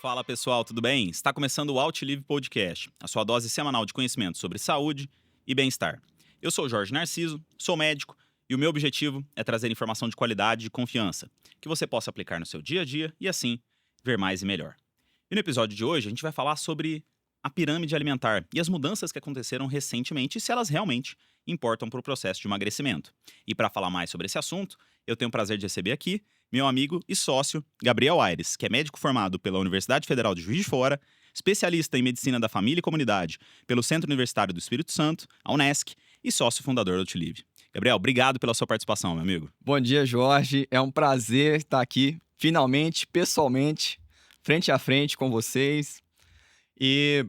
Fala pessoal, tudo bem? Está começando o Outlive Podcast, a sua dose semanal de conhecimento sobre saúde e bem-estar. Eu sou o Jorge Narciso, sou médico e o meu objetivo é trazer informação de qualidade e confiança, que você possa aplicar no seu dia a dia e assim ver mais e melhor. E no episódio de hoje a gente vai falar sobre a pirâmide alimentar e as mudanças que aconteceram recentemente e se elas realmente importam para o processo de emagrecimento. E para falar mais sobre esse assunto, eu tenho o prazer de receber aqui meu amigo e sócio Gabriel Aires, que é médico formado pela Universidade Federal de Juiz de Fora, especialista em medicina da família e comunidade pelo Centro Universitário do Espírito Santo, a Unesc, e sócio fundador da Outlive. Gabriel, obrigado pela sua participação, meu amigo. Bom dia, Jorge. É um prazer estar aqui, finalmente, pessoalmente, frente a frente com vocês. E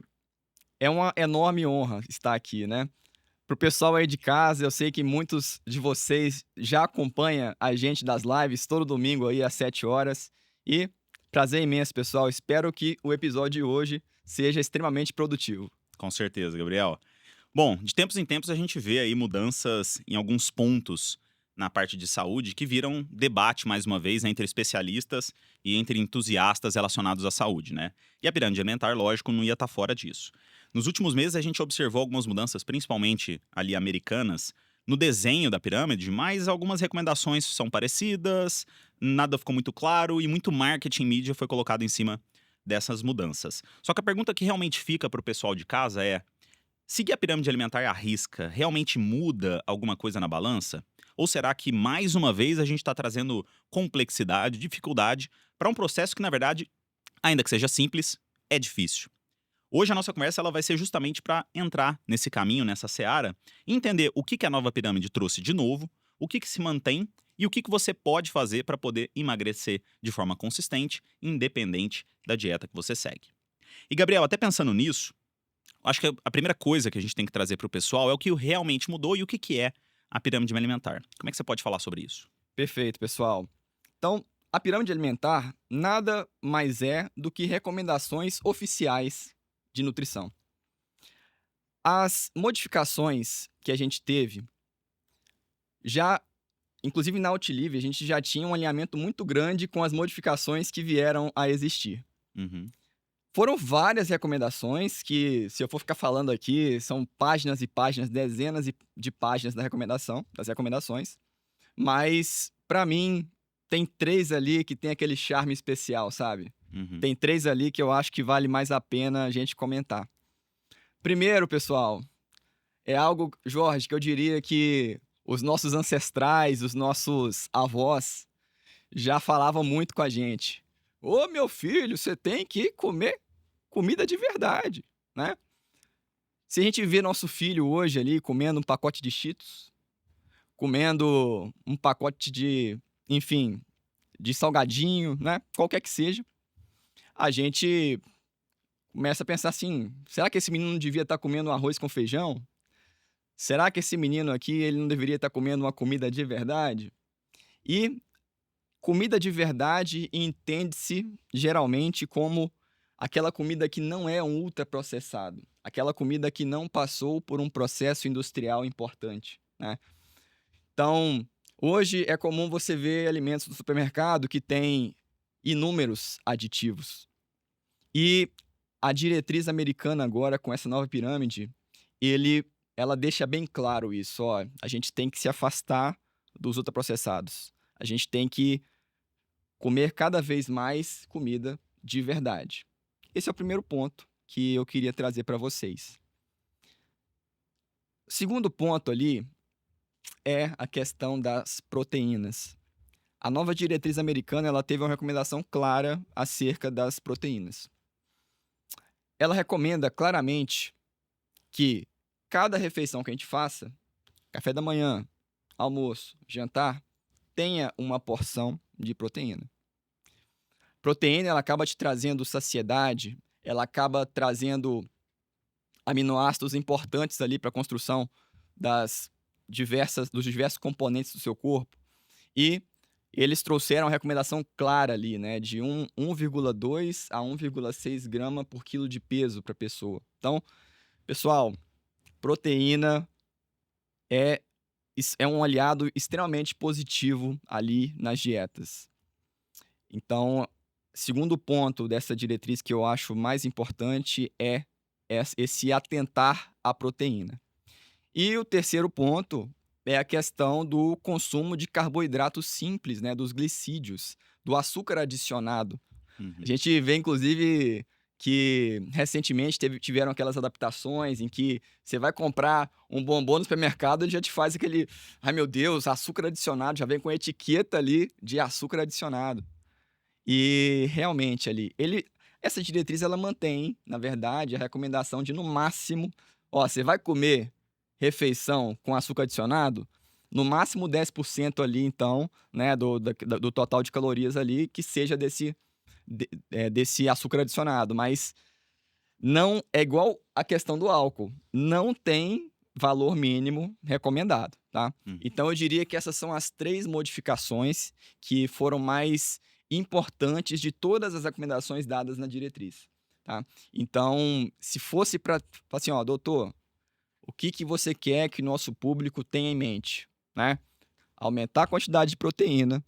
é uma enorme honra estar aqui, né? Pro pessoal aí de casa, eu sei que muitos de vocês já acompanham a gente das lives todo domingo aí às 7 horas. E prazer imenso, pessoal. Espero que o episódio de hoje seja extremamente produtivo. Com certeza, Gabriel. Bom, de tempos em tempos a gente vê aí mudanças em alguns pontos na parte de saúde que viram debate, mais uma vez, entre especialistas e entre entusiastas relacionados à saúde, né? E a pirâmide alimentar, lógico, não ia estar fora disso. Nos últimos meses a gente observou algumas mudanças, principalmente ali americanas, no desenho da pirâmide, mas algumas recomendações são parecidas, nada ficou muito claro e muito marketing mídia foi colocado em cima dessas mudanças. Só que a pergunta que realmente fica para o pessoal de casa é: seguir a pirâmide alimentar à risca realmente muda alguma coisa na balança? Ou será que, mais uma vez, a gente está trazendo complexidade, dificuldade para um processo que, na verdade, ainda que seja simples, é difícil? Hoje a nossa conversa ela vai ser justamente para entrar nesse caminho, nessa seara, e entender o que a nova pirâmide trouxe de novo, o que se mantém e o que você pode fazer para poder emagrecer de forma consistente, independente da dieta que você segue. E, Gabriel, até pensando nisso, acho que a primeira coisa que a gente tem que trazer para o pessoal é o que realmente mudou e o que é a pirâmide alimentar. Como é que você pode falar sobre isso? Perfeito, pessoal. Então, a pirâmide alimentar nada mais é do que recomendações oficiais de nutrição. As modificações que a gente teve já, inclusive na Outlive, a gente já tinha um alinhamento muito grande com as modificações que vieram a existir. Uhum. Foram várias recomendações que, se eu for ficar falando aqui, são páginas e páginas, dezenas de páginas das recomendações. Mas, para mim, tem 3 ali que tem aquele charme especial, sabe? Uhum. Tem 3 ali que eu acho que vale mais a pena a gente comentar. Primeiro, pessoal, é algo, Jorge, que eu diria que os nossos ancestrais, os nossos avós já falavam muito com a gente. Ô, meu filho, você tem que comer comida de verdade, né? Se a gente vê nosso filho hoje ali comendo um pacote de Cheetos, comendo um pacote de, enfim, de salgadinho, né? Qualquer que seja, a gente começa a pensar assim: será que esse menino não devia estar comendo um arroz com feijão? Será que esse menino aqui ele não deveria estar comendo uma comida de verdade? E comida de verdade entende-se geralmente como aquela comida que não é um ultraprocessado, aquela comida que não passou por um processo industrial importante, né? Então, hoje é comum você ver alimentos no supermercado que têm inúmeros aditivos. E a diretriz americana agora, com essa nova pirâmide, ela deixa bem claro isso, ó, a gente tem que se afastar dos ultraprocessados. A gente tem que comer cada vez mais comida de verdade. Esse é o primeiro ponto que eu queria trazer para vocês. O segundo ponto ali é a questão das proteínas. A nova diretriz americana, ela teve uma recomendação clara acerca das proteínas. Ela recomenda claramente que cada refeição que a gente faça, café da manhã, almoço, jantar, tenha uma porção de proteína. Proteína, ela acaba te trazendo saciedade, ela acaba trazendo aminoácidos importantes ali para a construção dos diversos componentes do seu corpo. E eles trouxeram a recomendação clara ali, né, de 1,2 a 1,6 grama por quilo de peso para a pessoa. Então, pessoal, proteína é, é um aliado extremamente positivo ali nas dietas. Então, segundo ponto dessa diretriz que eu acho mais importante é esse atentar à proteína. E o terceiro ponto é a questão do consumo de carboidratos simples, né, dos glicídios, do açúcar adicionado. A Uhum. gente vê, inclusive, que recentemente tiveram aquelas adaptações em que você vai comprar um bombom no supermercado, ele já te faz aquele, ai meu Deus, açúcar adicionado, já vem com a etiqueta ali de açúcar adicionado. E realmente ali, essa diretriz ela mantém, na verdade, a recomendação de no máximo, ó, você vai comer refeição com açúcar adicionado, no máximo 10% ali então, né, do total de calorias ali, que seja desse açúcar adicionado, mas não é igual a questão do álcool, não tem valor mínimo recomendado, tá. Uhum. Então eu diria que essas são as 3 modificações que foram mais importantes de todas as recomendações dadas na diretriz, tá. Então, se fosse para assim: "Ó, doutor, o que que você quer que o nosso público tenha em mente?", né. Aumentar a quantidade de proteína,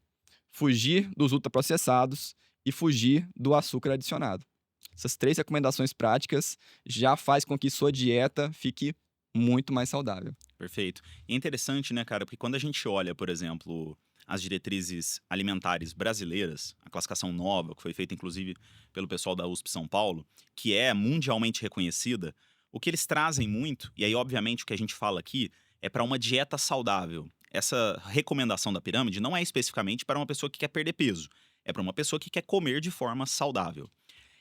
fugir dos ultraprocessados e fugir do açúcar adicionado. Essas 3 recomendações práticas já faz com que sua dieta fique muito mais saudável. Perfeito. E é interessante, né, cara, porque quando a gente olha, por exemplo, as diretrizes alimentares brasileiras, a classificação nova, que foi feita inclusive pelo pessoal da USP São Paulo, que é mundialmente reconhecida, o que eles trazem muito, e aí, obviamente, o que a gente fala aqui é para uma dieta saudável. Essa recomendação da pirâmide não é especificamente para uma pessoa que quer perder peso, é para uma pessoa que quer comer de forma saudável.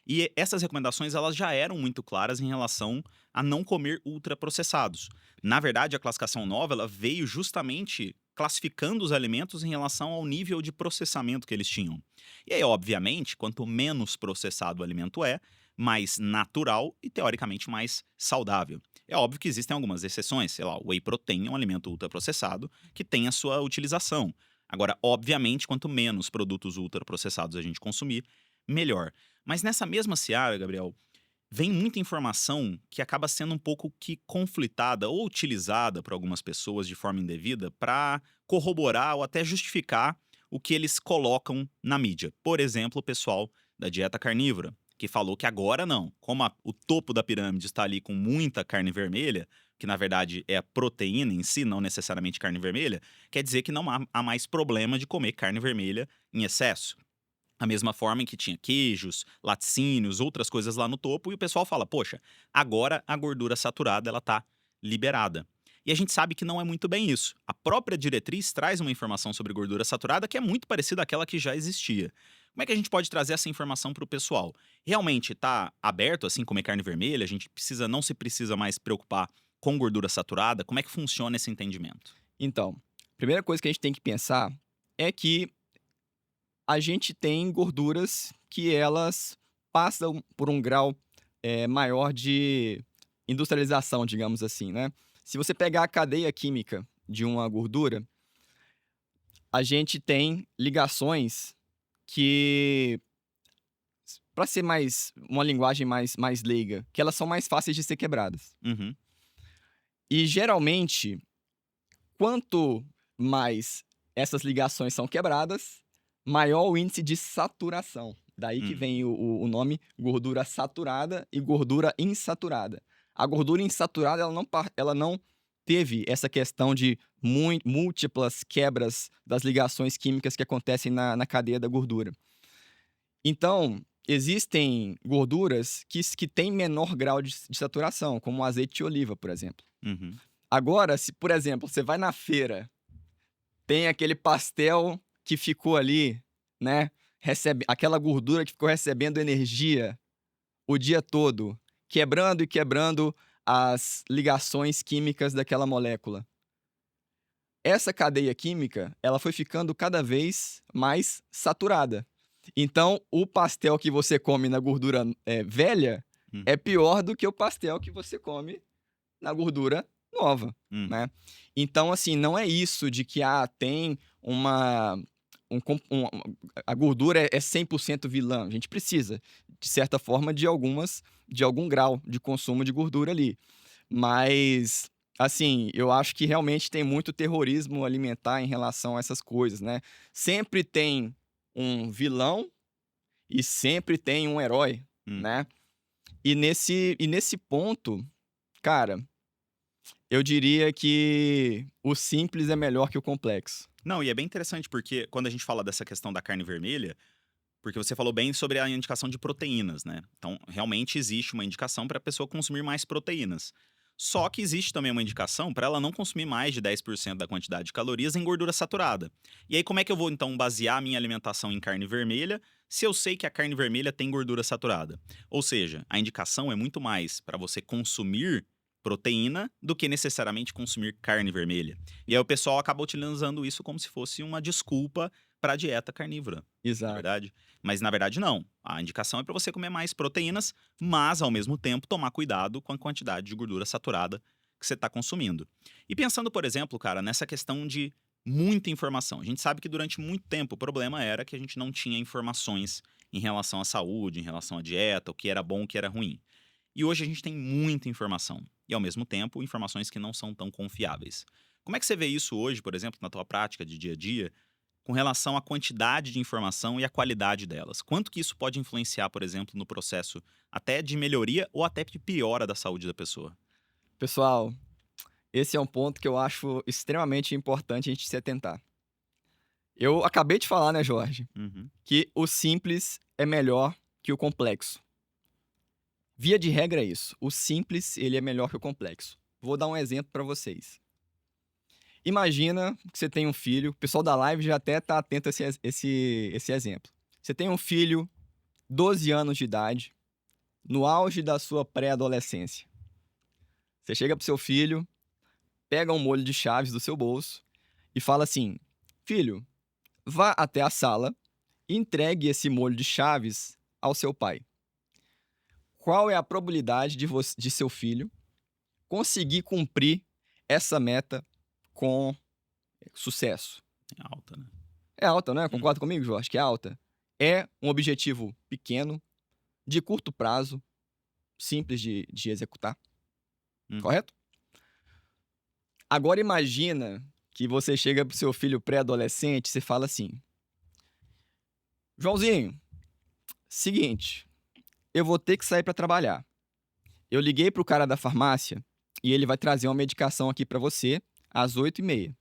E essas recomendações elas já eram muito claras em relação a não comer ultraprocessados. Na verdade, a classificação nova ela veio justamente classificando os alimentos em relação ao nível de processamento que eles tinham. E aí, obviamente, quanto menos processado o alimento é, mais natural e teoricamente mais saudável. É óbvio que existem algumas exceções, sei lá, o whey protein é um alimento ultraprocessado que tem a sua utilização. Agora, obviamente, quanto menos produtos ultraprocessados a gente consumir, melhor. Mas nessa mesma seara, Gabriel, vem muita informação que acaba sendo um pouco que conflitada ou utilizada por algumas pessoas de forma indevida para corroborar ou até justificar o que eles colocam na mídia. Por exemplo, o pessoal da dieta carnívora, que falou que agora não, como o topo da pirâmide está ali com muita carne vermelha, que na verdade é a proteína em si, não necessariamente carne vermelha, quer dizer que não há mais problema de comer carne vermelha em excesso. A mesma forma em que tinha queijos, laticínios, outras coisas lá no topo, e o pessoal fala: "Poxa, agora a gordura saturada ela tá liberada". E a gente sabe que não é muito bem isso. A própria diretriz traz uma informação sobre gordura saturada que é muito parecida àquela que já existia. Como é que a gente pode trazer essa informação para o pessoal? Realmente tá aberto, assim, comer carne vermelha? A gente não se precisa mais preocupar com gordura saturada? Como é que funciona esse entendimento? Então, a primeira coisa que a gente tem que pensar é que a gente tem gorduras que elas passam por um grau, maior de industrialização, digamos assim, né. Se você pegar a cadeia química de uma gordura, a gente tem ligações que, para ser mais uma linguagem mais leiga, que elas são mais fáceis de ser quebradas. Uhum, E geralmente, quanto mais essas ligações são quebradas, maior o índice de saturação. Daí que hum, vem o nome gordura saturada e gordura insaturada. A gordura insaturada ela não teve essa questão de múltiplas quebras das ligações químicas que acontecem na cadeia da gordura. Então, existem gorduras que têm menor grau de saturação, como o azeite de oliva, por exemplo. uhum, Agora, se, por exemplo, você vai na feira, tem aquele pastel que ficou ali, né, recebe aquela gordura que ficou recebendo energia o dia todo, quebrando e quebrando as ligações químicas daquela molécula. Essa cadeia química, ela foi ficando cada vez mais saturada. Então, o pastel que você come na gordura, velha, é uhum, pior do que o pastel que você come na gordura nova, uhum. né. Então, assim, não é isso de que, tem uma um com um a gordura é 100% vilã, a gente precisa, de certa forma, de algum grau de consumo de gordura ali. Mas, assim, eu acho que realmente tem muito terrorismo alimentar em relação a essas coisas, né. Sempre tem um vilão e sempre tem um herói, Hum. né? E nesse ponto, cara, eu diria que o simples é melhor que o complexo. Não, e é bem interessante porque quando a gente fala dessa questão da carne vermelha, porque você falou bem sobre a indicação de proteínas, né? Então, realmente existe uma indicação para a pessoa consumir mais proteínas. Só que existe também uma indicação para ela não consumir mais de 10% da quantidade de calorias em gordura saturada. E aí, como é que eu vou então basear a minha alimentação em carne vermelha se eu sei que a carne vermelha tem gordura saturada? Ou seja, a indicação é muito mais para você consumir proteína do que necessariamente consumir carne vermelha. E aí o pessoal acaba utilizando isso como se fosse uma desculpa para a dieta carnívora, não é Exato. verdade? Mas na verdade não. A indicação é para você comer mais proteínas, mas ao mesmo tempo tomar cuidado com a quantidade de gordura saturada que você está consumindo. E pensando, por exemplo, cara, nessa questão de muita informação. A gente sabe que durante muito tempo o problema era que a gente não tinha informações em relação à saúde, em relação à dieta, o que era bom, o que era ruim. E hoje a gente tem muita informação. E ao mesmo tempo, informações que não são tão confiáveis. Como é que você vê isso hoje, por exemplo, na tua prática de dia a dia, com relação à quantidade de informação e à qualidade delas? Quanto que isso pode influenciar, por exemplo, no processo até de melhoria ou até de piora da saúde da pessoa? Pessoal, esse é um ponto que eu acho extremamente importante a gente se atentar. Eu acabei de falar, né, Jorge, Uhum. que o simples é melhor que o complexo. Via de regra é isso. O simples, ele é melhor que o complexo. Vou dar um exemplo para vocês. Imagina que você tem um filho, o pessoal da live já até tá atento a esse exemplo. Você tem um filho, 12 anos de idade, no auge da sua pré-adolescência. Você chega pro seu filho, pega um molho de chaves do seu bolso e fala assim: "Filho, vá até a sala e entregue esse molho de chaves ao seu pai." Qual é a probabilidade de seu filho conseguir cumprir essa meta com sucesso? É alta, né? É alta, né? Uhum. Concorda comigo, Jorge, que é alta? É um objetivo pequeno, de curto prazo, simples de executar, Uhum. correto? Agora imagina que você chega pro seu filho pré-adolescente e você fala assim: "Joãozinho, seguinte, eu vou ter que sair para trabalhar. Eu liguei pro cara da farmácia e ele vai trazer uma medicação aqui para você às 8h30.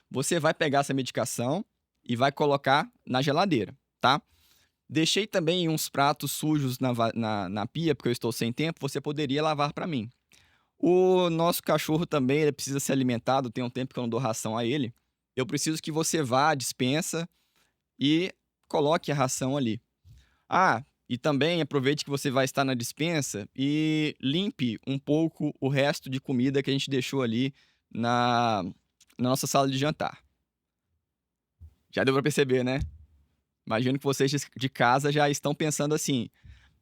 Você vai pegar essa medicação e vai colocar na geladeira, tá? Deixei também uns pratos sujos na pia, porque eu estou sem tempo, você poderia lavar para mim. O nosso cachorro também, ele precisa ser alimentado, tem um tempo que eu não dou ração a ele. Eu preciso que você vá à despensa e coloque a ração ali. Ah, e também aproveite que você vai estar na despensa e limpe um pouco o resto de comida que a gente deixou ali na nossa sala de jantar." Já deu para perceber, né? Imagino que vocês de casa já estão pensando assim: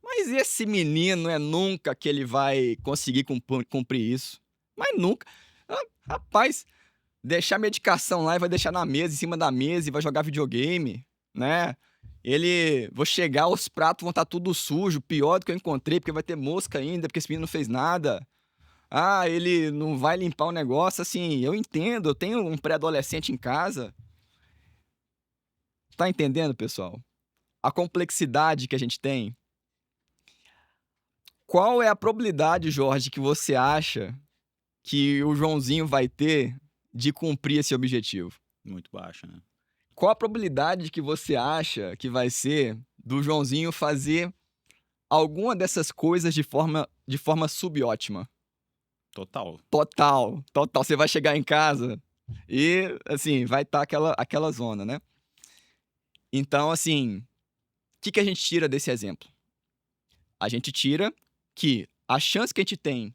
"Mas esse menino é nunca que ele vai conseguir cumprir isso. Mas nunca. Ah, rapaz, deixar a medicação lá e vai deixar na mesa, em cima da mesa e vai jogar videogame, né? Vou chegar, os pratos vão estar tudo sujo, pior do que eu encontrei, porque vai ter mosca ainda, porque esse menino não fez nada. Ah, ele não vai limpar o negócio." Assim, eu entendo, eu tenho um pré-adolescente em casa. Tá entendendo, pessoal? A complexidade que a gente tem. Qual é a probabilidade, Jorge, que você acha que o Joãozinho vai ter de cumprir esse objetivo? Muito baixa, né? Qual a probabilidade que você acha que vai ser do Joãozinho fazer alguma dessas coisas de forma subótima? Total. Total, total. Você vai chegar em casa e, assim, vai estar aquela zona, né? Então, assim, o que a gente tira desse exemplo? A gente tira que a chance que a gente tem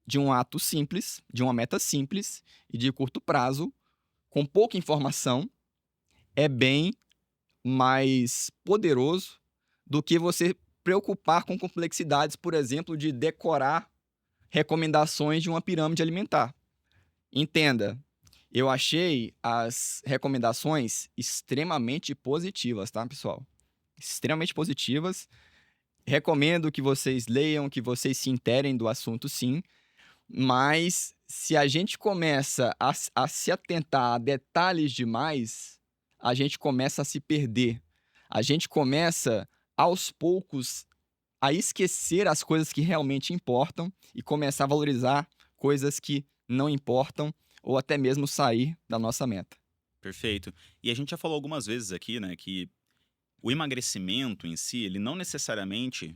de um ato simples, de uma meta simples e de curto prazo, com pouca informação, é bem mais poderoso do que você preocupar com complexidades, por exemplo, de decorar recomendações de uma pirâmide alimentar. Entenda, eu achei as recomendações extremamente positivas, tá, pessoal? Extremamente positivas. Recomendo que vocês leiam, que vocês se interem do assunto, sim. Mas se a gente começa a se atentar a detalhes demais, a gente começa a se perder. A gente começa aos poucos, a esquecer as coisas que realmente importam e começar a valorizar coisas que não importam ou até mesmo sair da nossa meta. Perfeito. E a gente já falou algumas vezes aqui, né, que o emagrecimento em si, ele não necessariamente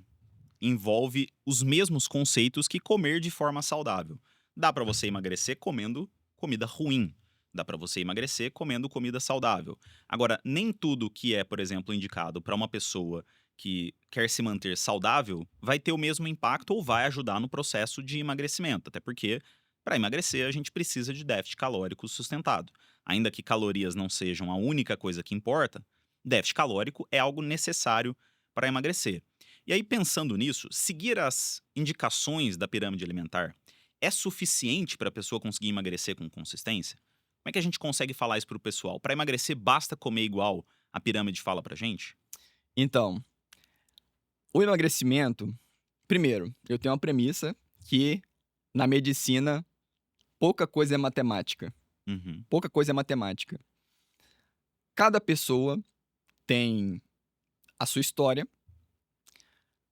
envolve os mesmos conceitos que comer de forma saudável. Dá para você emagrecer comendo comida ruim. Dá para você emagrecer comendo comida saudável. Agora, nem tudo que é, por exemplo, indicado para uma pessoa que quer se manter saudável vai ter o mesmo impacto ou vai ajudar no processo de emagrecimento. Até porque, para emagrecer, a gente precisa de déficit calórico sustentado. Ainda que calorias não sejam a única coisa que importa, déficit calórico é algo necessário para emagrecer. E aí, pensando nisso, seguir as indicações da pirâmide alimentar é suficiente para a pessoa conseguir emagrecer com consistência? Como é que a gente consegue falar isso para o pessoal? Para emagrecer, basta comer igual a pirâmide fala pra gente? Então, o emagrecimento, primeiro, eu tenho uma premissa que na medicina pouca coisa é matemática. Uhum, Pouca coisa é matemática. Cada pessoa tem a sua história,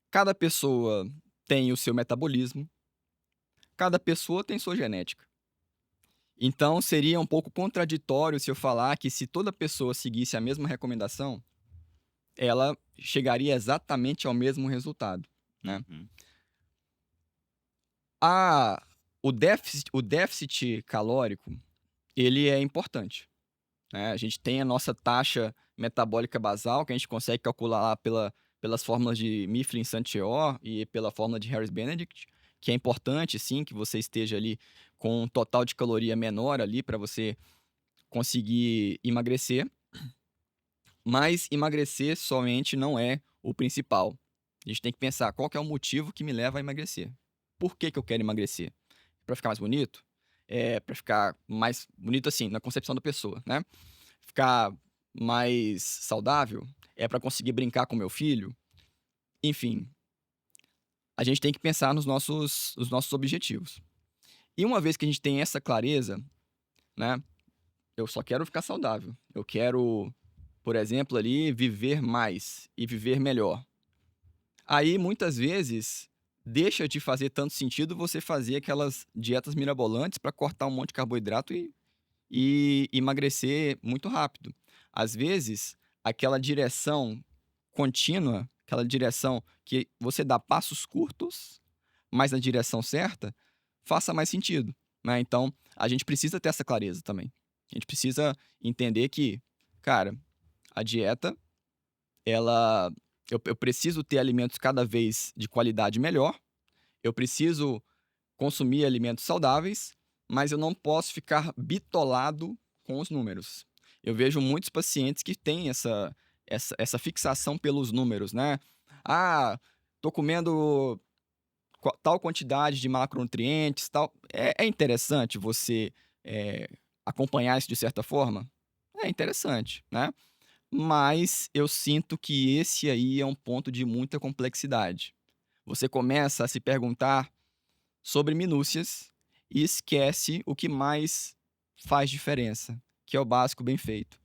cada pessoa tem o seu metabolismo, cada pessoa tem sua genética. Então, seria um pouco contraditório se eu falar que se toda pessoa seguisse a mesma recomendação, ela chegaria exatamente ao mesmo resultado, né. uhum. A o déficit calórico, ele é importante, né, a gente tem a nossa taxa metabólica basal, que a gente consegue calcular lá pelas fórmulas de Mifflin-Santior e pela fórmula de Harris-Benedict, que é importante sim, que você esteja ali com um total de caloria menor ali para você conseguir emagrecer, mas emagrecer somente não é o principal. A gente tem que pensar qual que é o motivo que me leva a emagrecer. Por que que eu quero emagrecer? Para ficar mais bonito? É para ficar mais bonito, assim, na concepção da pessoa, né. Ficar mais saudável? É para conseguir brincar com meu filho? Enfim, a gente tem que pensar nos nossos objetivos. E uma vez que a gente tem essa clareza, né, eu só quero ficar saudável. Eu quero, por exemplo, ali, viver mais e viver melhor. Aí, muitas vezes, deixa de fazer tanto sentido você fazer aquelas dietas mirabolantes para cortar um monte de carboidrato e emagrecer muito rápido. Às vezes, aquela direção contínua, aquela direção que você dá passos curtos, mas na direção certa, faça mais sentido, né. Então, a gente precisa ter essa clareza também. A gente precisa entender que, cara, a dieta, ela eu preciso ter alimentos cada vez de qualidade melhor, eu preciso consumir alimentos saudáveis, mas eu não posso ficar bitolado com os números. Eu vejo muitos pacientes que têm essa fixação pelos números, né. "Ah, tô comendo tal quantidade de macronutrientes, tal". É interessante você, eh, acompanhar isso de certa forma? É interessante, né. Mas eu sinto que esse aí é um ponto de muita complexidade. Você começa a se perguntar sobre minúcias e esquece o que mais faz diferença, que é o básico bem feito,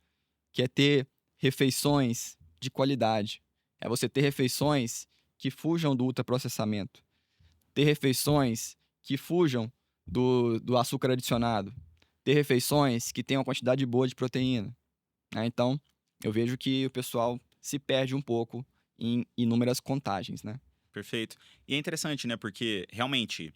que é ter refeições de qualidade. É você ter refeições que fujam do ultraprocessamento, ter refeições que fujam do açúcar adicionado, ter refeições que tenham uma quantidade boa de proteína, né. Então, eu vejo que o pessoal se perde um pouco em inúmeras contagens, né. Perfeito. E é interessante, né, porque realmente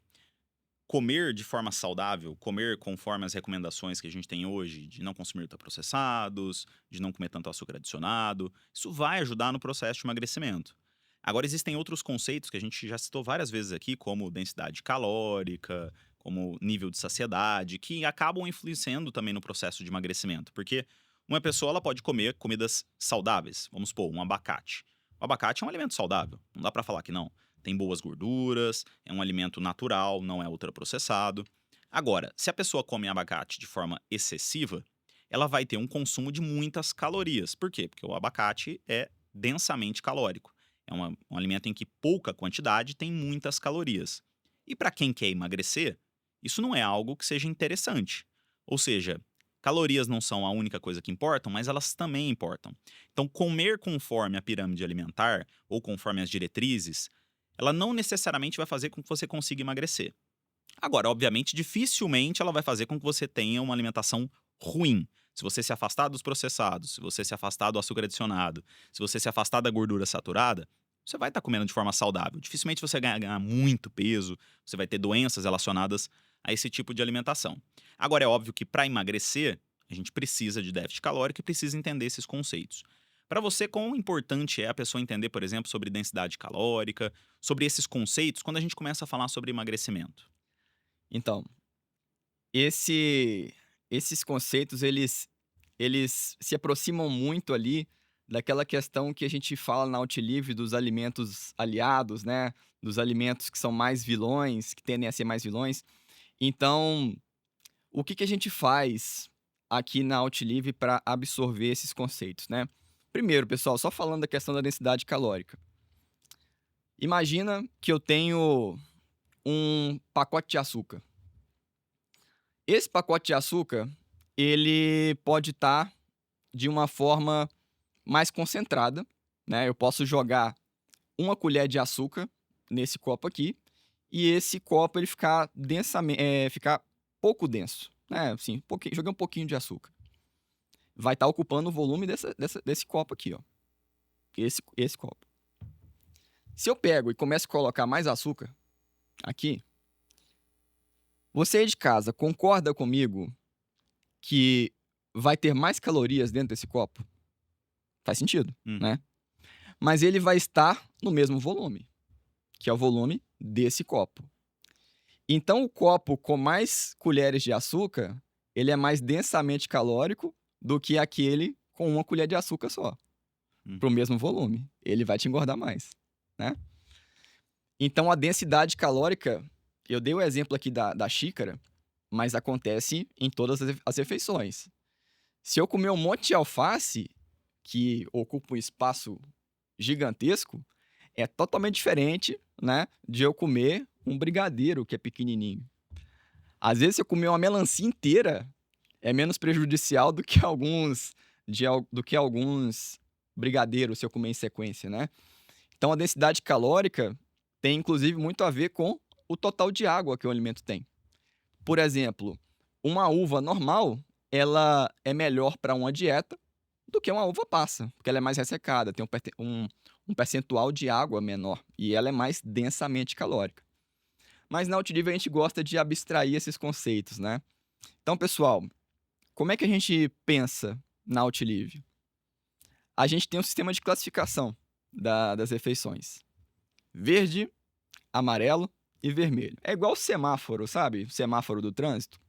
comer de forma saudável, comer conforme as recomendações que a gente tem hoje, de não consumir ultraprocessados, de não comer tanto açúcar adicionado, isso vai ajudar no processo de emagrecimento. Agora, existem outros conceitos que a gente já citou várias vezes aqui, como densidade calórica, como nível de saciedade, que acabam influenciando também no processo de emagrecimento. Porque uma pessoa ela pode comer comidas saudáveis, vamos supor, um abacate. O abacate é um alimento saudável, não dá pra falar que não. Tem boas gorduras, é um alimento natural, não é ultraprocessado. Agora, se a pessoa come abacate de forma excessiva, ela vai ter um consumo de muitas calorias. Por quê? Porque o abacate é densamente calórico. É um alimento em que pouca quantidade tem muitas calorias. E para quem quer emagrecer, isso não é algo que seja interessante. Ou seja, calorias não são a única coisa que importam, mas elas também importam. Então, comer conforme a pirâmide alimentar ou conforme as diretrizes, ela não necessariamente vai fazer com que você consiga emagrecer. Agora, obviamente, dificilmente ela vai fazer com que você tenha uma alimentação ruim. Se você se afastar dos processados, se você se afastar do açúcar adicionado, se você se afastar da gordura saturada, você vai estar comendo de forma saudável. Dificilmente você vai ganhar muito peso, você vai ter doenças relacionadas a esse tipo de alimentação. Agora, é óbvio que para emagrecer, a gente precisa de déficit calórico e precisa entender esses conceitos. Para você, quão importante é a pessoa entender, por exemplo, sobre densidade calórica, sobre esses conceitos, quando a gente começa a falar sobre emagrecimento? Então, esses conceitos, eles se aproximam muito ali daquela questão que a gente fala na Outlive dos alimentos aliados, né? Dos alimentos que são mais vilões, que tendem a ser mais vilões. Então, o que a gente faz aqui na Outlive para absorver esses conceitos, né? Primeiro, pessoal, só falando da questão da densidade calórica. Imagina que eu tenho um pacote de açúcar. Esse pacote de açúcar, ele pode estar de uma forma mais concentrada, né? Eu posso jogar uma colher de açúcar nesse copo aqui e esse copo ele ficar ficar pouco denso, né? Assim, joguei um pouquinho de açúcar. Vai estar ocupando o volume desse copo aqui, ó. Esse copo. Se eu pego e começo a colocar mais açúcar aqui, você aí de casa concorda comigo que vai ter mais calorias dentro desse copo? Faz sentido, né? Mas ele vai estar no mesmo volume, que é o volume desse copo. Então, o copo com mais colheres de açúcar, ele é mais densamente calórico do que aquele com uma colher de açúcar só, para o mesmo volume. Ele vai te engordar mais, né? Então, a densidade calórica, eu dei o exemplo aqui da xícara, mas acontece em todas as refeições. Se eu comer um monte de alface, que ocupa um espaço gigantesco, é totalmente diferente, né, de eu comer um brigadeiro que é pequenininho. Às vezes, se eu comer uma melancia inteira, é menos prejudicial do que alguns brigadeiros se eu comer em sequência, né? Então, a densidade calórica tem, inclusive, muito a ver com o total de água que o alimento tem. Por exemplo, uma uva normal, ela é melhor para uma dieta do que uma uva passa, porque ela é mais ressecada, tem um percentual de água menor e ela é mais densamente calórica. Mas na Outlive a gente gosta de abstrair esses conceitos, né? Então, pessoal, como é que a gente pensa na Outlive? A gente tem um sistema de classificação das refeições. Verde, amarelo e vermelho. É igual o semáforo, sabe? O semáforo do trânsito.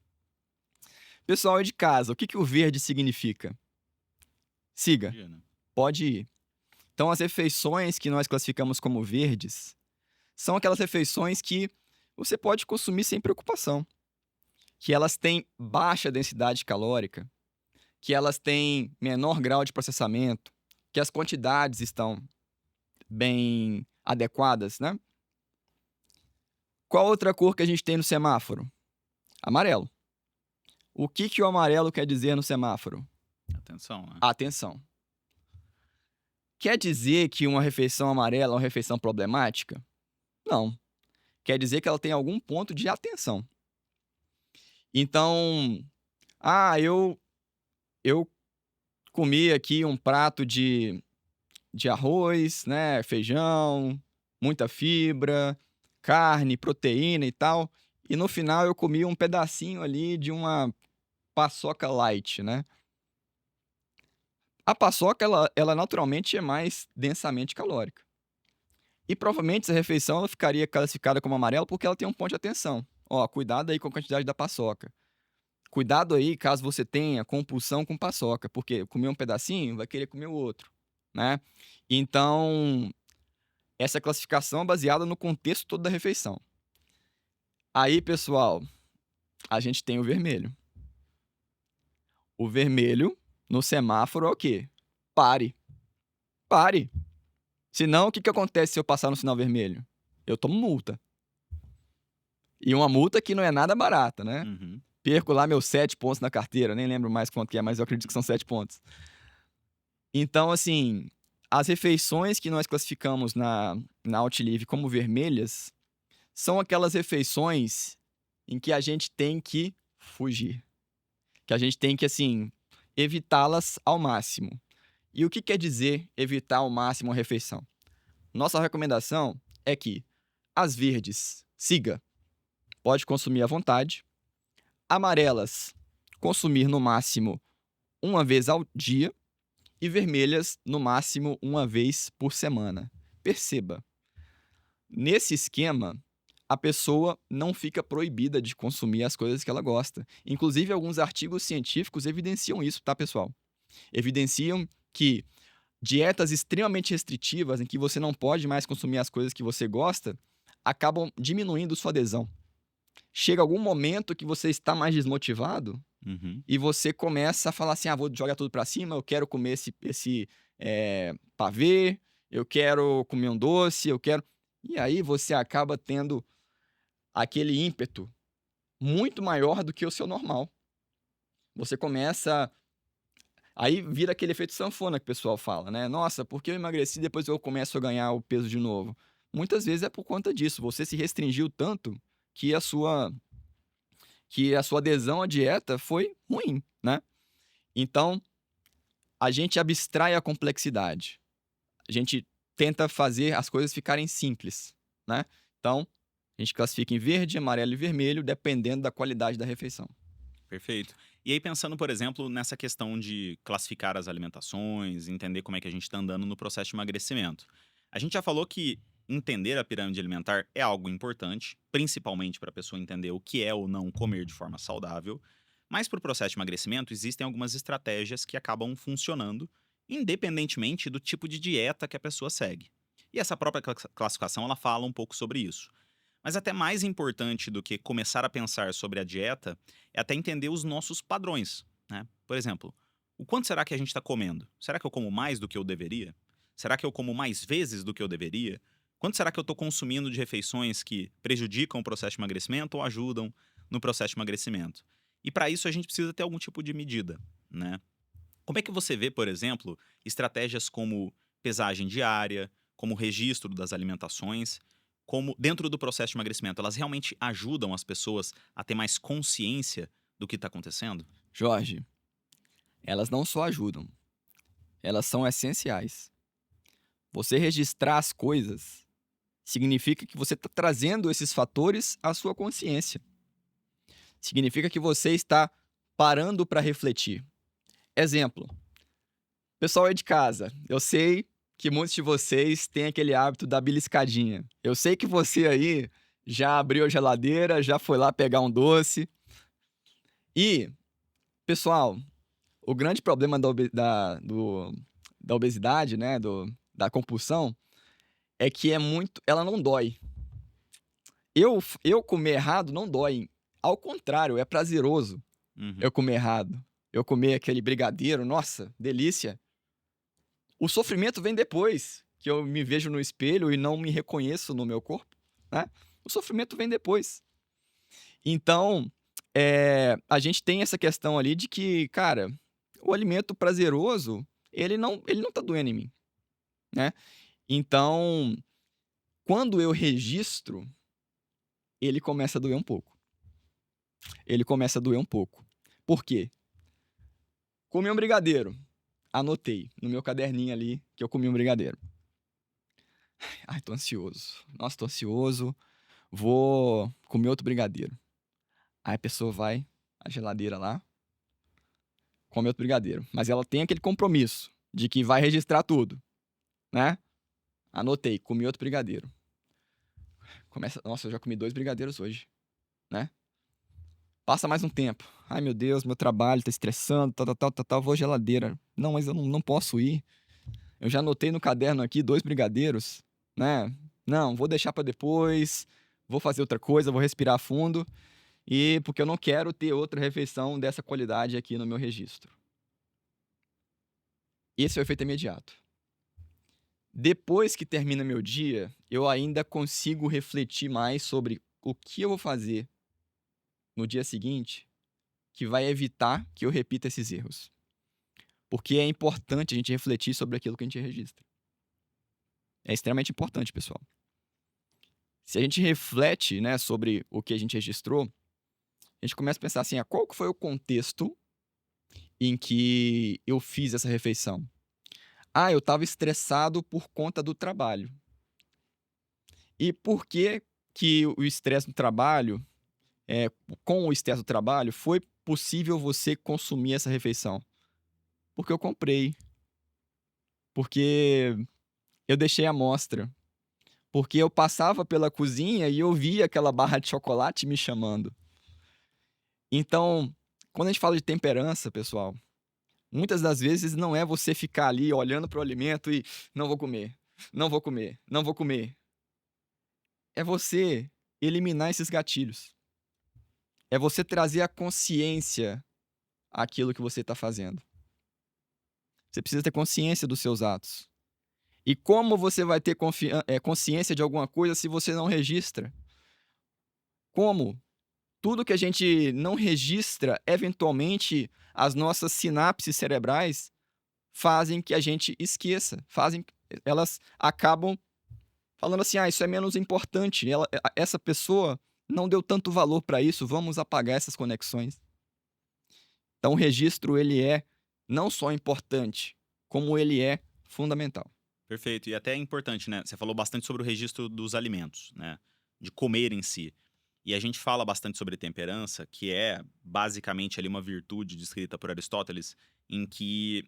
Pessoal aí de casa, o que o verde significa? Siga, pode ir. Então, as refeições que nós classificamos como verdes são aquelas refeições que você pode consumir sem preocupação, que elas têm baixa densidade calórica, que elas têm menor grau de processamento, que as quantidades estão bem adequadas, né? Qual outra cor que a gente tem no semáforo? Amarelo. O que o amarelo quer dizer no semáforo? Atenção, né? Atenção. Quer dizer que uma refeição amarela é uma refeição problemática? Não. Quer dizer que ela tem algum ponto de atenção. Então, eu comi aqui um prato de arroz, né, feijão, muita fibra, carne, proteína e tal, e no final eu comi um pedacinho ali de uma paçoca light, né? A paçoca, ela naturalmente é mais densamente calórica. E provavelmente essa refeição ela ficaria classificada como amarela porque ela tem um ponto de atenção. Ó, cuidado aí com a quantidade da paçoca. Cuidado aí caso você tenha compulsão com paçoca, porque comer um pedacinho vai querer comer o outro, né? Então, essa classificação é baseada no contexto todo da refeição. Aí, pessoal, a gente tem o vermelho. O vermelho no semáforo é o quê? Pare. Pare. Senão, o que acontece se eu passar no sinal vermelho? Eu tomo multa. E uma multa que não é nada barata, né? Perco lá meus 7 pontos na carteira, nem lembro mais quanto que é, mas eu acredito que são 7 pontos. Então, assim, as refeições que nós classificamos na Outlive como vermelhas são aquelas refeições em que a gente tem que fugir, que a gente tem que, assim, evitá-las ao máximo. E o que quer dizer evitar ao máximo a refeição? Nossa recomendação é que as verdes, siga, pode consumir à vontade. Amarelas, consumir no máximo uma vez ao dia. E vermelhas, no máximo uma vez por semana. Perceba, nesse esquema, a pessoa não fica proibida de consumir as coisas que ela gosta. Inclusive, alguns artigos científicos evidenciam isso, tá, pessoal? Evidenciam que dietas extremamente restritivas, em que você não pode mais consumir as coisas que você gosta, acabam diminuindo sua adesão. Chega algum momento que você está mais desmotivado Uhum. e você começa a falar assim: ah, vou jogar tudo pra cima, eu quero comer pavê, eu quero comer um doce, eu quero. E aí você acaba tendo aquele ímpeto muito maior do que o seu normal. Você começa. Aí vira aquele efeito sanfona que o pessoal fala, né? Nossa, porque eu emagreci e depois eu começo a ganhar o peso de novo? Muitas vezes é por conta disso. Você se restringiu tanto que a sua adesão à dieta foi ruim, né? Então, a gente abstrai a complexidade. A gente tenta fazer as coisas ficarem simples, né? Então, a gente classifica em verde, amarelo e vermelho, dependendo da qualidade da refeição. Perfeito. E aí, pensando, por exemplo, nessa questão de classificar as alimentações, entender como é que a gente está andando no processo de emagrecimento. A gente já falou que entender a pirâmide alimentar é algo importante, principalmente para a pessoa entender o que é ou não comer de forma saudável. Mas para o processo de emagrecimento, existem algumas estratégias que acabam funcionando, independentemente do tipo de dieta que a pessoa segue. E essa própria classificação ela fala um pouco sobre isso. Mas até mais importante do que começar a pensar sobre a dieta é até entender os nossos padrões, né? Por exemplo, o quanto será que a gente está comendo? Será que eu como mais do que eu deveria? Será que eu como mais vezes do que eu deveria? Quanto será que eu estou consumindo de refeições que prejudicam o processo de emagrecimento ou ajudam no processo de emagrecimento? E para isso a gente precisa ter algum tipo de medida, né? Como é que você vê, por exemplo, estratégias como pesagem diária, como registro das alimentações, como dentro do processo de emagrecimento, elas realmente ajudam as pessoas a ter mais consciência do que está acontecendo? Jorge, elas não só ajudam, elas são essenciais. Você registrar as coisas significa que você está trazendo esses fatores à sua consciência. Significa que você está parando para refletir. Exemplo, pessoal aí de casa, eu sei que muitos de vocês têm aquele hábito da beliscadinha. Eu sei que você aí já abriu a geladeira, já foi lá pegar um doce. E, pessoal, o grande problema da obesidade, né, da compulsão, é que ela não dói. Eu comer errado não dói. Ao contrário, é prazeroso Uhum. eu comer errado. Eu comer aquele brigadeiro, nossa, delícia. O sofrimento vem depois, que eu me vejo no espelho e não me reconheço no meu corpo, né? O sofrimento vem depois. Então, a gente tem essa questão ali de que, cara, o alimento prazeroso, ele não tá doendo em mim, né? Então, quando eu registro, ele começa a doer um pouco. Ele começa a doer um pouco. Por quê? Comi um brigadeiro. Anotei no meu caderninho ali que eu comi um brigadeiro. Ai, tô ansioso. Nossa, tô ansioso. Vou comer outro brigadeiro. Aí a pessoa vai à geladeira lá, come outro brigadeiro. Mas ela tem aquele compromisso de que vai registrar tudo, né? Anotei, comi outro brigadeiro. Nossa, eu já comi 2 brigadeiros hoje, né? Passa mais um tempo. Ai, meu Deus, meu trabalho tá estressando, tal, vou à geladeira. Não, mas eu não posso ir. Eu já anotei no caderno aqui 2 brigadeiros, né? Não, vou deixar pra depois, vou fazer outra coisa, vou respirar fundo. E porque eu não quero ter outra refeição dessa qualidade aqui no meu registro. Esse é o efeito imediato. Depois que termina meu dia, eu ainda consigo refletir mais sobre o que eu vou fazer no dia seguinte que vai evitar que eu repita esses erros. Porque é importante a gente refletir sobre aquilo que a gente registra. É extremamente importante, pessoal. Se a gente reflete, né, sobre o que a gente registrou, a gente começa a pensar assim, qual que foi o contexto em que eu fiz essa refeição? Eu estava estressado por conta do trabalho. E por que que o estresse do trabalho, com o estresse do trabalho, foi possível você consumir essa refeição? Porque eu comprei, porque eu deixei à mostra, porque eu passava pela cozinha e eu via aquela barra de chocolate me chamando. Então, quando a gente fala de temperança, pessoal, muitas das vezes não é você ficar ali olhando para o alimento e não vou comer, não vou comer, não vou comer. É você eliminar esses gatilhos. É você trazer a consciência àquilo que você está fazendo. Você precisa ter consciência dos seus atos. E como você vai ter consciência de alguma coisa se você não registra? Como? Tudo que a gente não registra, eventualmente, as nossas sinapses cerebrais fazem que a gente esqueça. Elas acabam falando assim, isso é menos importante. Essa pessoa não deu tanto valor para isso, vamos apagar essas conexões. Então, o registro, ele é não só importante, como ele é fundamental. Perfeito. E até é importante, né? Você falou bastante sobre o registro dos alimentos, né? De comer em si. E a gente fala bastante sobre temperança, que é basicamente ali uma virtude descrita por Aristóteles, em que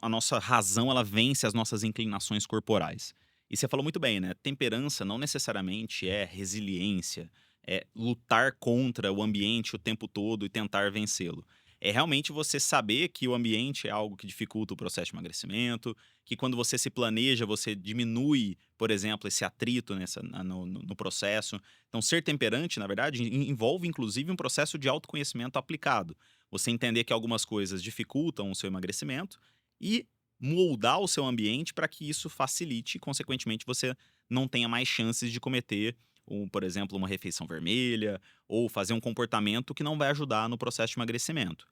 a nossa razão ela vence as nossas inclinações corporais. E você falou muito bem, né? Temperança não necessariamente é resiliência, é lutar contra o ambiente o tempo todo e tentar vencê-lo. É realmente você saber que o ambiente é algo que dificulta o processo de emagrecimento, que quando você se planeja, você diminui, por exemplo, esse atrito no processo. Então, ser temperante, na verdade, envolve inclusive um processo de autoconhecimento aplicado. Você entender que algumas coisas dificultam o seu emagrecimento e moldar o seu ambiente para que isso facilite e, consequentemente, você não tenha mais chances de cometer, por exemplo, uma refeição vermelha ou fazer um comportamento que não vai ajudar no processo de emagrecimento.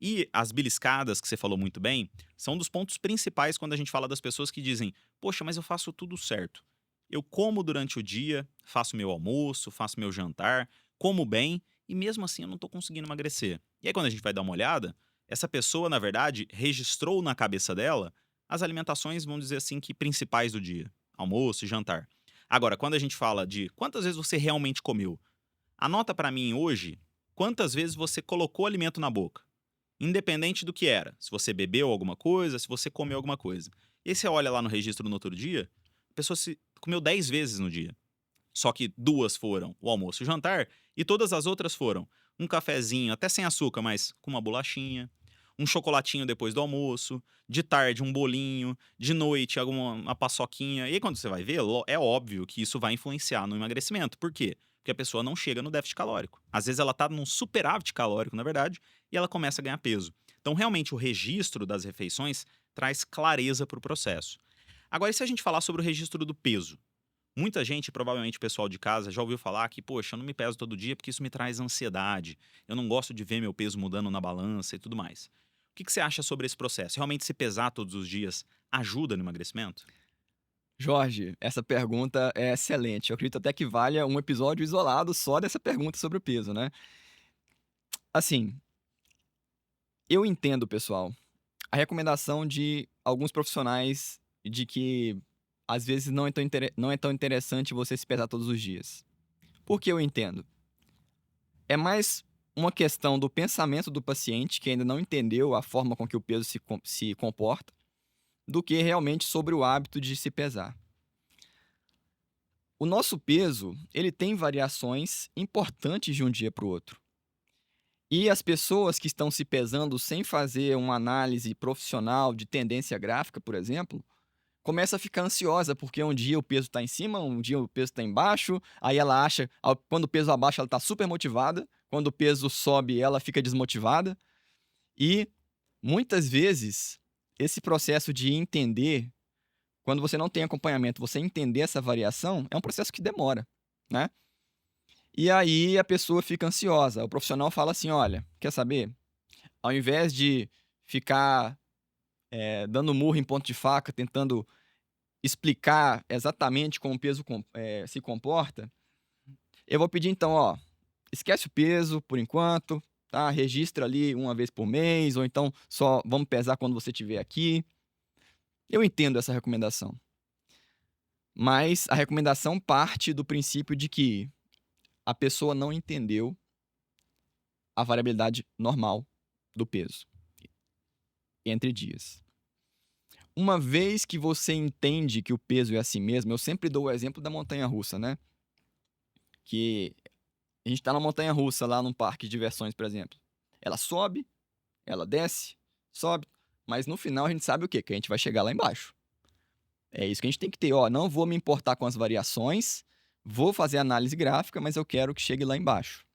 E as beliscadas, que você falou muito bem, são dos pontos principais quando a gente fala das pessoas que dizem: poxa, mas eu faço tudo certo. Eu como durante o dia, faço meu almoço, faço meu jantar, como bem e mesmo assim eu não estou conseguindo emagrecer. E aí, quando a gente vai dar uma olhada, essa pessoa, na verdade, registrou na cabeça dela as alimentações, vamos dizer assim, que principais do dia: almoço e jantar. Agora, quando a gente fala de quantas vezes você realmente comeu, anota para mim hoje quantas vezes você colocou alimento na boca. Independente do que era. Se você bebeu alguma coisa, se você comeu alguma coisa. E aí você olha lá no registro no outro dia, a pessoa comeu 10 vezes no dia. Só que 2 foram o almoço e o jantar, e todas as outras foram um cafezinho, até sem açúcar, mas com uma bolachinha, um chocolatinho depois do almoço, de tarde um bolinho, de noite uma paçoquinha. E aí quando você vai ver, é óbvio que isso vai influenciar no emagrecimento. Por quê? Porque a pessoa não chega no déficit calórico. Às vezes ela tá num superávit calórico, na verdade, e ela começa a ganhar peso. Então, realmente, o registro das refeições traz clareza para o processo. Agora, e se a gente falar sobre o registro do peso? Muita gente, provavelmente o pessoal de casa, já ouviu falar que, poxa, eu não me peso todo dia porque isso me traz ansiedade. Eu não gosto de ver meu peso mudando na balança e tudo mais. O que você acha sobre esse processo? Realmente se pesar todos os dias ajuda no emagrecimento? Jorge, essa pergunta é excelente. Eu acredito até que valha um episódio isolado só dessa pergunta sobre o peso, né? Assim, eu entendo, pessoal, a recomendação de alguns profissionais de que às vezes não é tão interessante você se pesar todos os dias. Por que eu entendo? É mais uma questão do pensamento do paciente, que ainda não entendeu a forma com que o peso se comporta, do que realmente sobre o hábito de se pesar. O nosso peso, ele tem variações importantes de um dia para o outro. E as pessoas que estão se pesando sem fazer uma análise profissional de tendência gráfica, por exemplo, começa a ficar ansiosa, porque um dia o peso está em cima, um dia o peso está embaixo, aí ela acha, quando o peso abaixa ela está super motivada, quando o peso sobe ela fica desmotivada. E muitas vezes esse processo de entender, quando você não tem acompanhamento, você entender essa variação, é um processo que demora, né? E aí a pessoa fica ansiosa. O profissional fala assim: olha, quer saber? Ao invés de ficar dando murro em ponto de faca, tentando explicar exatamente como o peso se comporta, eu vou pedir então, ó, esquece o peso por enquanto, tá? Registra ali uma vez por mês, ou então só vamos pesar quando você estiver aqui. Eu entendo essa recomendação, mas a recomendação parte do princípio de que a pessoa não entendeu a variabilidade normal do peso entre dias. Uma vez que você entende que o peso é assim mesmo, eu sempre dou o exemplo da montanha-russa, né? Que a gente tá na montanha-russa lá num parque de diversões, por exemplo. Ela sobe, ela desce, sobe, mas no final a gente sabe o quê? Que a gente vai chegar lá embaixo. É isso que a gente tem que ter, ó, não vou me importar com as variações, vou fazer análise gráfica, mas eu quero que chegue lá embaixo.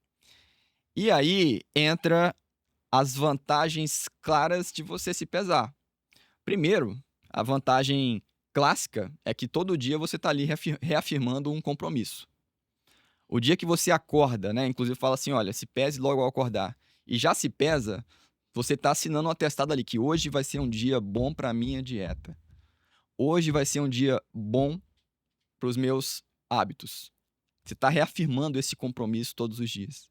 E aí entra as vantagens claras de você se pesar. Primeiro, a vantagem clássica é que todo dia você está ali reafirmando um compromisso. O dia que você acorda, né, inclusive fala assim, olha, se pese logo ao acordar, e já se pesa, você está assinando um atestado ali que hoje vai ser um dia bom para a minha dieta. Hoje vai ser um dia bom para os meus hábitos. Você está reafirmando esse compromisso todos os dias.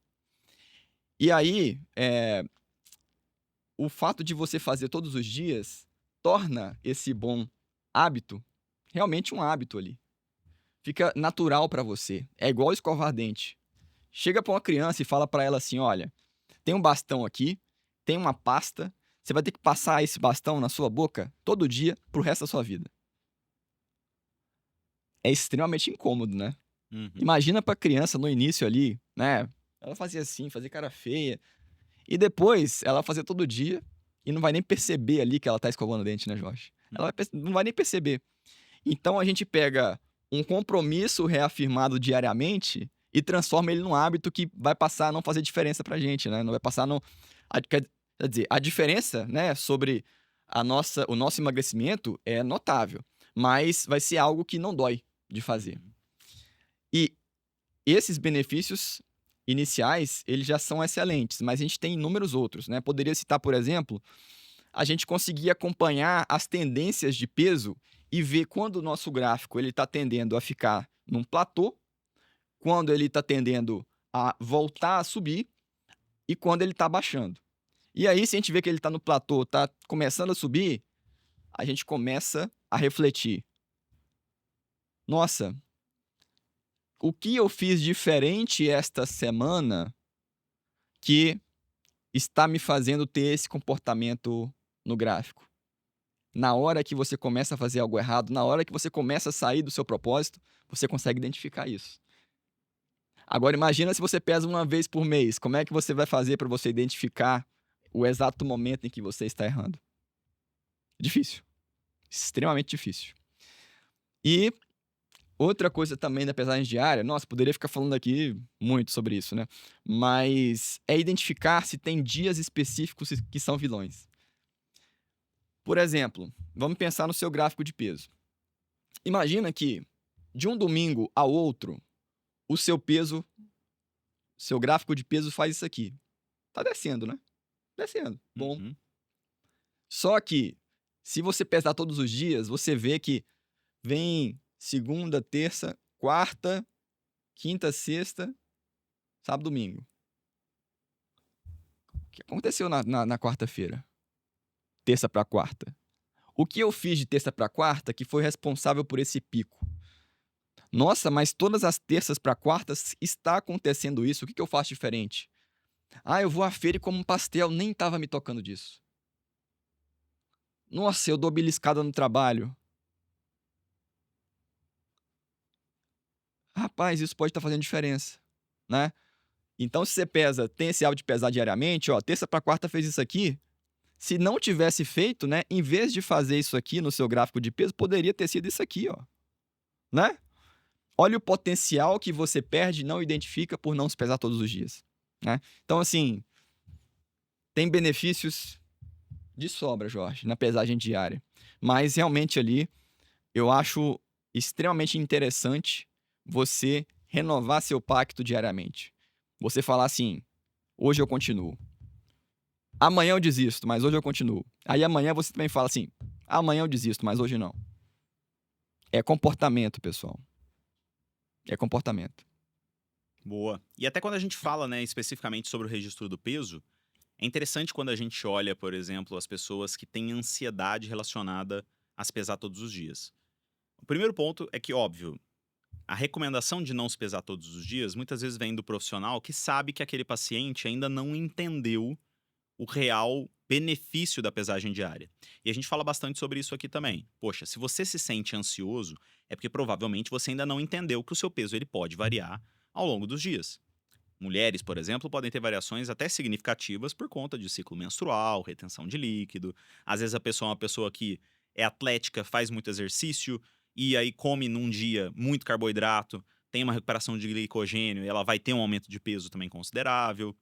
E aí, o fato de você fazer todos os dias torna esse bom hábito realmente um hábito ali. Fica natural para você. É igual escovar dente. Chega para uma criança e fala para ela assim: olha, tem um bastão aqui, tem uma pasta, você vai ter que passar esse bastão na sua boca todo dia pro resto da sua vida. É extremamente incômodo, né? Uhum. Imagina pra criança no início ali, né? Ela fazia assim, fazia cara feia. E depois ela fazia todo dia e não vai nem perceber ali que ela tá escovando o dente, né, Jorge? Não vai nem perceber. Então a gente pega um compromisso reafirmado diariamente e transforma ele num hábito que vai passar a não fazer diferença pra gente, né? Não vai passar a não. Quer dizer, a diferença, né, sobre o nosso emagrecimento é notável, mas vai ser algo que não dói de fazer. Uhum. E esses benefícios iniciais, eles já são excelentes, mas a gente tem inúmeros outros, né? Poderia citar, por exemplo, a gente conseguir acompanhar as tendências de peso e ver quando o nosso gráfico ele está tendendo a ficar num platô, quando ele está tendendo a voltar a subir e quando ele está baixando. E aí, se a gente vê que ele está no platô, está começando a subir, a gente começa a refletir. Nossa, o que eu fiz diferente esta semana que está me fazendo ter esse comportamento no gráfico? Na hora que você começa a fazer algo errado, na hora que você começa a sair do seu propósito, você consegue identificar isso. Agora imagina se você pesa uma vez por mês, como é que você vai fazer para você identificar o exato momento em que você está errando? Difícil, extremamente difícil. E outra coisa também da pesagem diária, nossa, poderia ficar falando aqui muito sobre isso, né? Mas é identificar se tem dias específicos que são vilões. Por exemplo, vamos pensar no seu gráfico de peso. Imagina que de um domingo ao outro, o seu gráfico de peso faz isso aqui. Tá descendo, né? Descendo. Bom. Uhum. Só que, se você pesar todos os dias, você vê que vem segunda, terça, quarta, quinta, sexta, sábado, domingo. O que aconteceu na quarta-feira? Terça para quarta. O que eu fiz de terça para quarta que foi responsável por esse pico? Nossa, mas todas as terças para quartas está acontecendo isso. O que eu faço diferente? Ah, eu vou à feira e como um pastel. Nem estava me tocando disso. Nossa, eu dou beliscada no trabalho. Rapaz, isso pode estar fazendo diferença, né? Então, se você pesa, tem esse hábito de pesar diariamente, ó, terça para quarta fez isso aqui. Se não tivesse feito, né, em vez de fazer isso aqui no seu gráfico de peso, poderia ter sido isso aqui, ó, né? Olha o potencial que você perde e não identifica por não se pesar todos os dias, né? Então, assim, tem benefícios de sobra, Jorge, na pesagem diária. Mas realmente ali, eu acho extremamente interessante você renovar seu pacto diariamente. Você falar assim: hoje eu continuo. Amanhã eu desisto, mas hoje eu continuo. Aí amanhã você também fala assim: amanhã eu desisto, mas hoje não. É comportamento, pessoal. É comportamento. Boa. E até quando a gente fala, né, especificamente sobre o registro do peso, é interessante quando a gente olha, por exemplo, as pessoas que têm ansiedade relacionada a se pesar todos os dias. O primeiro ponto é que, óbvio, a recomendação de não se pesar todos os dias muitas vezes vem do profissional que sabe que aquele paciente ainda não entendeu o real benefício da pesagem diária. E a gente fala bastante sobre isso aqui também. Poxa, se você se sente ansioso, é porque provavelmente você ainda não entendeu que o seu peso ele pode variar ao longo dos dias. Mulheres, por exemplo, podem ter variações até significativas por conta de ciclo menstrual, retenção de líquido. Às vezes a pessoa é uma pessoa que é atlética, faz muito exercício e aí come num dia muito carboidrato, tem uma recuperação de glicogênio e ela vai ter um aumento de peso também considerável.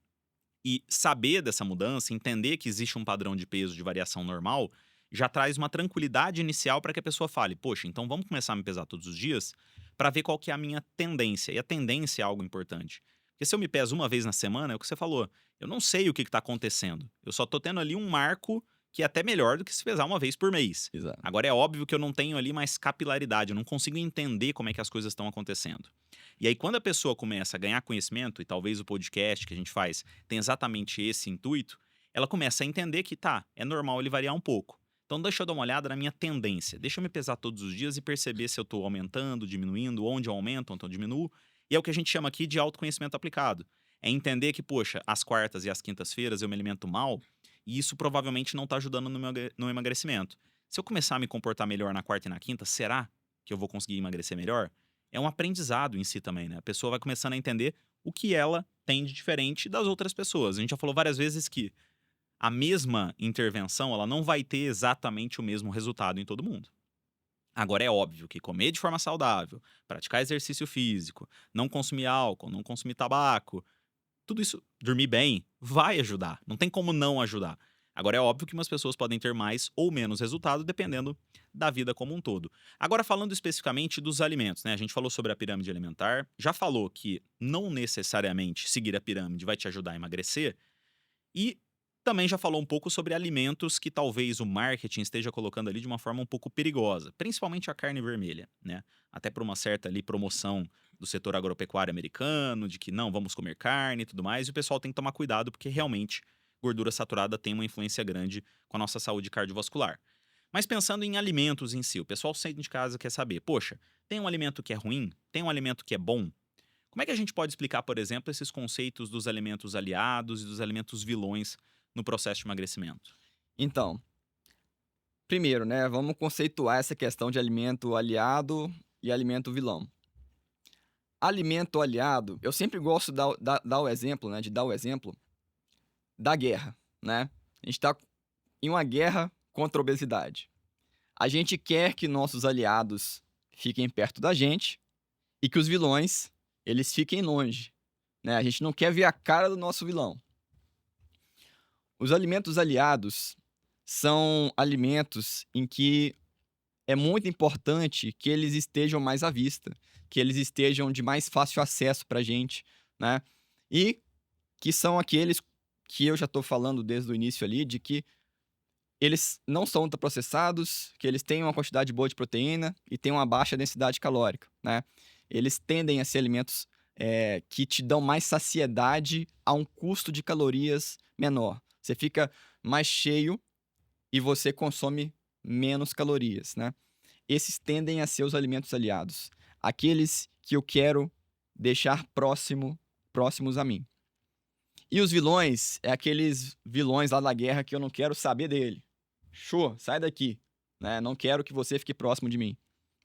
E saber dessa mudança, entender que existe um padrão de peso de variação normal, já traz uma tranquilidade inicial para que a pessoa fale: poxa, então vamos começar a me pesar todos os dias para ver qual que é a minha tendência. E a tendência é algo importante. Porque se eu me peso uma vez na semana, é o que você falou, eu não sei o que está acontecendo. Eu só estou tendo ali um marco que é até melhor do que se pesar uma vez por mês. Exato. Agora é óbvio que eu não tenho ali mais capilaridade, eu não consigo entender como é que as coisas estão acontecendo. E aí, quando a pessoa começa a ganhar conhecimento, e talvez o podcast que a gente faz tem exatamente esse intuito, ela começa a entender que tá, é normal ele variar um pouco. Então, deixa eu dar uma olhada na minha tendência. Deixa eu me pesar todos os dias e perceber se eu estou aumentando, diminuindo, onde eu aumento, onde eu diminuo. E é o que a gente chama aqui de autoconhecimento aplicado. É entender que, poxa, às quartas e às quintas-feiras eu me alimento mal e isso provavelmente não está ajudando no emagrecimento. Se eu começar a me comportar melhor na quarta e na quinta, será que eu vou conseguir emagrecer melhor? É um aprendizado em si também, né? A pessoa vai começando a entender o que ela tem de diferente das outras pessoas. A gente já falou várias vezes que a mesma intervenção, ela não vai ter exatamente o mesmo resultado em todo mundo. Agora é óbvio que comer de forma saudável, praticar exercício físico, não consumir álcool, não consumir tabaco, tudo isso, dormir bem, vai ajudar. Não tem como não ajudar. Agora é óbvio que umas pessoas podem ter mais ou menos resultado dependendo da vida como um todo. Agora falando especificamente dos alimentos, né? A gente falou sobre a pirâmide alimentar, já falou que não necessariamente seguir a pirâmide vai te ajudar a emagrecer e também já falou um pouco sobre alimentos que talvez o marketing esteja colocando ali de uma forma um pouco perigosa, principalmente a carne vermelha, né? Até por uma certa ali promoção do setor agropecuário americano, de que não, vamos comer carne e tudo mais, e o pessoal tem que tomar cuidado porque realmente gordura saturada tem uma influência grande com a nossa saúde cardiovascular. Mas pensando em alimentos em si, o pessoal sempre de casa quer saber, poxa, tem um alimento que é ruim? Tem um alimento que é bom? Como é que a gente pode explicar, por exemplo, esses conceitos dos alimentos aliados e dos alimentos vilões no processo de emagrecimento? Então, primeiro, né, vamos conceituar essa questão de alimento aliado e alimento vilão. Alimento aliado, eu sempre gosto de dar o exemplo, né, de dar o exemplo da guerra, né? A gente está em uma guerra contra a obesidade. A gente quer que nossos aliados fiquem perto da gente e que os vilões, eles fiquem longe, né? A gente não quer ver a cara do nosso vilão. Os alimentos aliados são alimentos em que é muito importante que eles estejam mais à vista, que eles estejam de mais fácil acesso para a gente, né? E que são aqueles que eu já estou falando desde o início ali, de que eles não são ultraprocessados, que eles têm uma quantidade boa de proteína e têm uma baixa densidade calórica, né? Eles tendem a ser alimentos que te dão mais saciedade a um custo de calorias menor. Você fica mais cheio e você consome menos calorias, né? Esses tendem a ser os alimentos aliados. Aqueles que eu quero deixar próximos a mim. E os vilões, é aqueles vilões lá da guerra que eu não quero saber dele. Show, sai daqui, né? Não quero que você fique próximo de mim,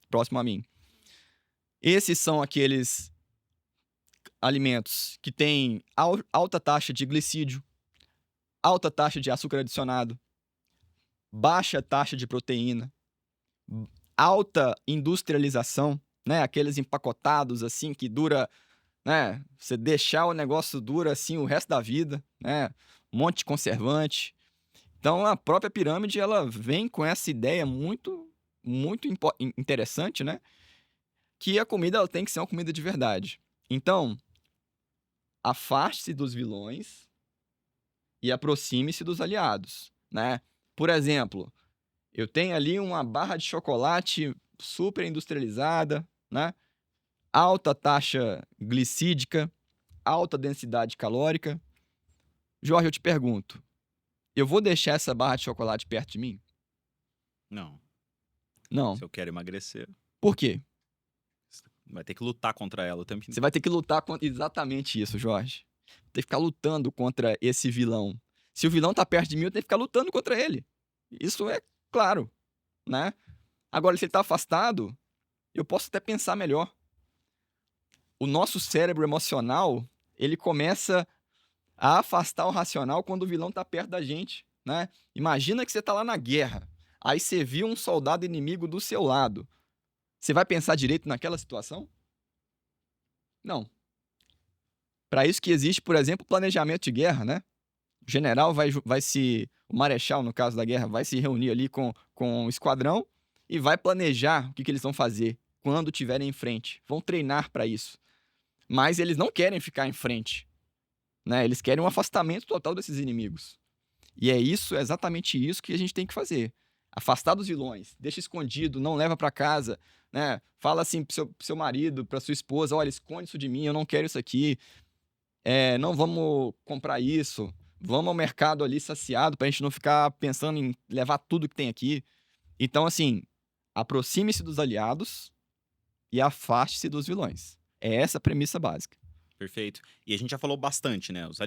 próximo a mim. Esses são aqueles alimentos que têm alta taxa de glicídio, alta taxa de açúcar adicionado, baixa taxa de proteína, alta industrialização, né? Aqueles empacotados assim que dura, né? Você deixar o negócio dura assim o resto da vida, né? Um monte de conservante. Então a própria pirâmide ela vem com essa ideia muito interessante, né? Que a comida ela tem que ser uma comida de verdade. Então, afaste-se dos vilões e aproxime-se dos aliados, né? Por exemplo, eu tenho ali uma barra de chocolate super industrializada, né? Alta taxa glicídica, alta densidade calórica. Jorge, eu te pergunto, eu vou deixar essa barra de chocolate perto de mim? Não. Não. Se eu quero emagrecer, Por quê? vai ter que lutar contra ela o tempo Você inteiro. vai ter que lutar contra exatamente isso, Jorge. Tem que ficar lutando contra esse vilão. Se o vilão tá perto de mim, eu tenho que ficar lutando contra ele. Isso é claro, né? Agora, se ele tá afastado, eu posso até pensar melhor. O nosso cérebro emocional, ele começa a afastar o racional quando o vilão tá perto da gente, né? Imagina que você tá lá na guerra, aí você viu um soldado inimigo do seu lado. Você vai pensar direito naquela situação? Não. Para isso que existe, por exemplo, o planejamento de guerra, né? O general o marechal, no caso da guerra, vai se reunir ali com o esquadrão e vai planejar o que eles vão fazer quando estiverem em frente. Vão treinar para isso. Mas eles não querem ficar em frente, né? Eles querem um afastamento total desses inimigos. E é exatamente isso que a gente tem que fazer. Afastar dos vilões, deixa escondido, não leva para casa, né? Fala assim pro seu marido, pra sua esposa, olha, esconde isso de mim, eu não quero isso aqui. Não vamos comprar isso. Vamos ao mercado ali saciado pra gente não ficar pensando em levar tudo que tem aqui. Então, assim, aproxime-se dos aliados e afaste-se dos vilões. É essa a premissa básica. Perfeito. E a gente já falou bastante, né? Os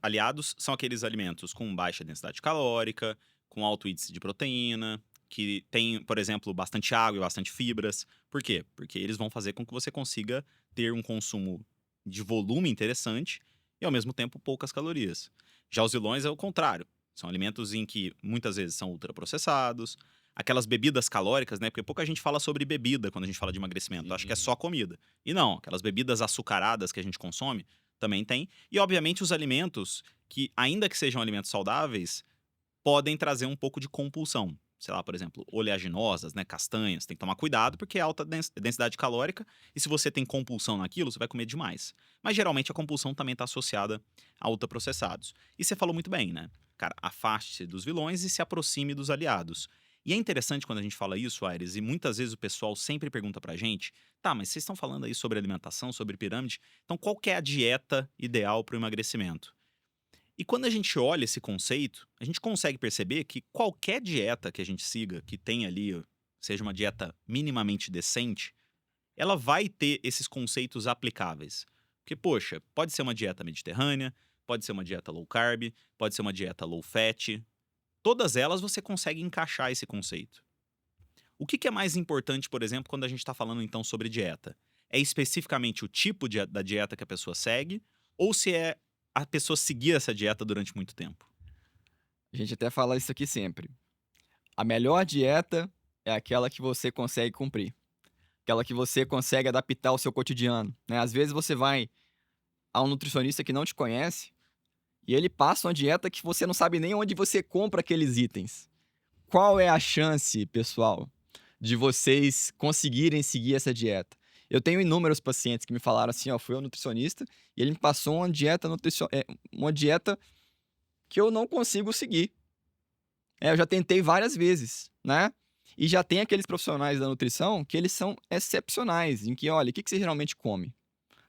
aliados são aqueles alimentos com baixa densidade calórica, com alto índice de proteína, que tem, por exemplo, bastante água e bastante fibras. Por quê? Porque eles vão fazer com que você consiga ter um consumo de volume interessante e, ao mesmo tempo, poucas calorias. Já os vilões é o contrário. São alimentos em que muitas vezes são ultraprocessados, aquelas bebidas calóricas, né? Porque pouca gente fala sobre bebida quando a gente fala de emagrecimento. Acho que é só comida. E não, aquelas bebidas açucaradas que a gente consome também tem. E, obviamente, os alimentos que, ainda que sejam alimentos saudáveis, podem trazer um pouco de compulsão. Sei lá, por exemplo, oleaginosas, né, castanhas. Tem que tomar cuidado porque é alta densidade calórica e se você tem compulsão naquilo, você vai comer demais. Mas geralmente a compulsão também está associada a ultraprocessados. E você falou muito bem, né? Cara, afaste-se dos vilões e se aproxime dos aliados. E é interessante quando a gente fala isso, Aires, e muitas vezes o pessoal sempre pergunta pra gente, tá, mas vocês estão falando aí sobre alimentação, sobre pirâmide, então qual que é a dieta ideal para o emagrecimento? E quando a gente olha esse conceito, a gente consegue perceber que qualquer dieta que a gente siga, que tenha ali, seja uma dieta minimamente decente, ela vai ter esses conceitos aplicáveis. Porque, poxa, pode ser uma dieta mediterrânea, pode ser uma dieta low carb, pode ser uma dieta low fat. Todas elas você consegue encaixar esse conceito. O que é mais importante, por exemplo, quando a gente está falando então sobre dieta? É especificamente o tipo da dieta que a pessoa segue ou se é a pessoa seguir essa dieta durante muito tempo? A gente até fala isso aqui sempre. A melhor dieta é aquela que você consegue cumprir. Aquela que você consegue adaptar ao seu cotidiano, né? Às vezes você vai a um nutricionista que não te conhece e ele passa uma dieta que você não sabe nem onde você compra aqueles itens. Qual é a chance, pessoal, de vocês conseguirem seguir essa dieta? Eu tenho inúmeros pacientes que me falaram assim, ó, fui ao nutricionista e ele me passou uma dieta que eu não consigo seguir. Eu já tentei várias vezes, né? E já tem aqueles profissionais da nutrição que eles são excepcionais, em que, olha, o que você geralmente come,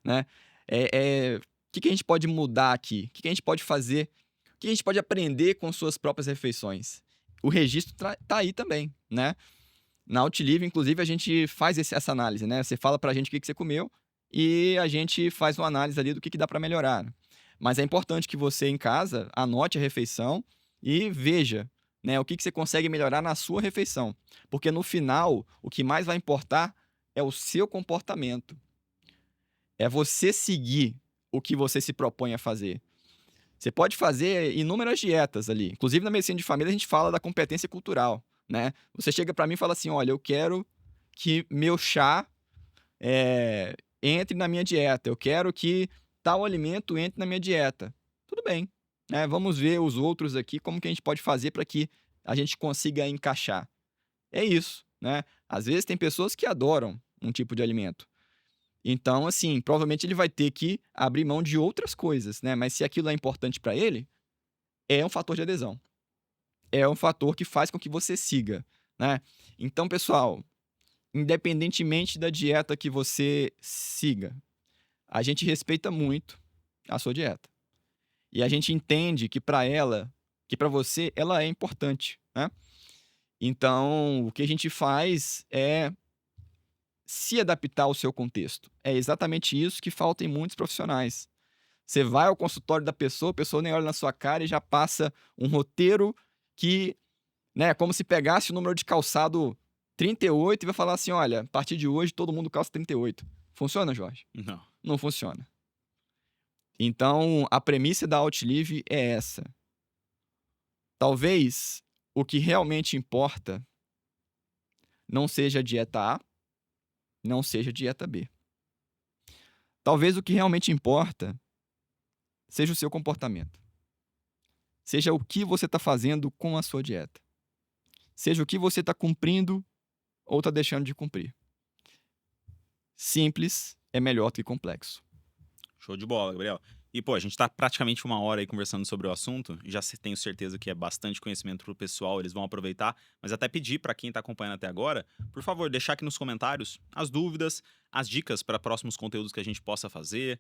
né? O que a gente pode mudar aqui? O que a gente pode fazer? O que a gente pode aprender com suas próprias refeições? O registro tá aí também, né? Na Outlive, inclusive, a gente faz essa análise, né? Você fala pra gente o que você comeu e a gente faz uma análise ali do que dá pra melhorar. Mas é importante que você, em casa, anote a refeição e veja, né, o que você consegue melhorar na sua refeição. Porque no final, o que mais vai importar é o seu comportamento. É você seguir o que você se propõe a fazer. Você pode fazer inúmeras dietas ali. Inclusive, na medicina de família, a gente fala da competência cultural, né? Você chega para mim e fala assim, olha, eu quero que meu chá entre na minha dieta. Eu quero que tal alimento entre na minha dieta. Tudo bem, né? Vamos ver os outros aqui, como que a gente pode fazer para que a gente consiga encaixar. É isso, né? Às vezes tem pessoas que adoram um tipo de alimento. Então, assim, provavelmente ele vai ter que abrir mão de outras coisas, né? Mas se aquilo é importante para ele, é um fator de adesão. É um fator que faz com que você siga, né? Então, pessoal, independentemente da dieta que você siga, a gente respeita muito a sua dieta. E a gente entende que para você, ela é importante, né? Então, o que a gente faz é se adaptar ao seu contexto. É exatamente isso que falta em muitos profissionais. Você vai ao consultório da pessoa, a pessoa nem olha na sua cara e já passa um roteiro que, né, como se pegasse o número de calçado 38 e vai falar assim: olha, a partir de hoje todo mundo calça 38. Funciona, Jorge? Não. Não funciona. Então, a premissa da Outlive é essa. Talvez o que realmente importa não seja a dieta A, não seja a dieta B. Talvez o que realmente importa seja o seu comportamento. Seja o que você está fazendo com a sua dieta. Seja o que você está cumprindo ou está deixando de cumprir. Simples é melhor do que complexo. Show de bola, Gabriel. E, pô, a gente tá praticamente 1 hora aí conversando sobre o assunto. Já tenho certeza que é bastante conhecimento pro pessoal, eles vão aproveitar. Mas até pedir pra quem tá acompanhando até agora, por favor, deixar aqui nos comentários as dúvidas, as dicas para próximos conteúdos que a gente possa fazer.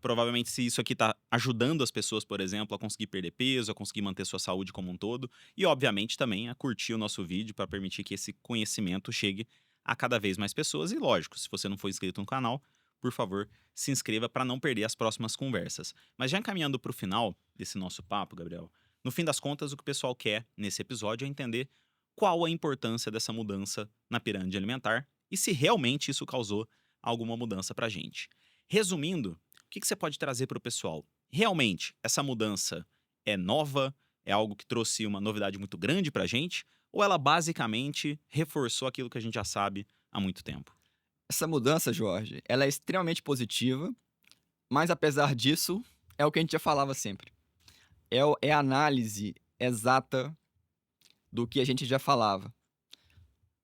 Provavelmente, se isso aqui tá ajudando as pessoas, por exemplo, a conseguir perder peso, a conseguir manter sua saúde como um todo. E, obviamente, também a curtir o nosso vídeo para permitir que esse conhecimento chegue a cada vez mais pessoas. E, lógico, se você não for inscrito no canal, por favor, se inscreva para não perder as próximas conversas. Mas já encaminhando para o final desse nosso papo, Gabriel, no fim das contas, o que o pessoal quer nesse episódio é entender qual a importância dessa mudança na pirâmide alimentar e se realmente isso causou alguma mudança para a gente. Resumindo, o que você pode trazer para o pessoal? Realmente, essa mudança é nova? É algo que trouxe uma novidade muito grande para a gente? Ou ela basicamente reforçou aquilo que a gente já sabe há muito tempo? Essa mudança, Jorge, ela é extremamente positiva, mas apesar disso, é o que a gente já falava sempre. É a análise exata do que a gente já falava.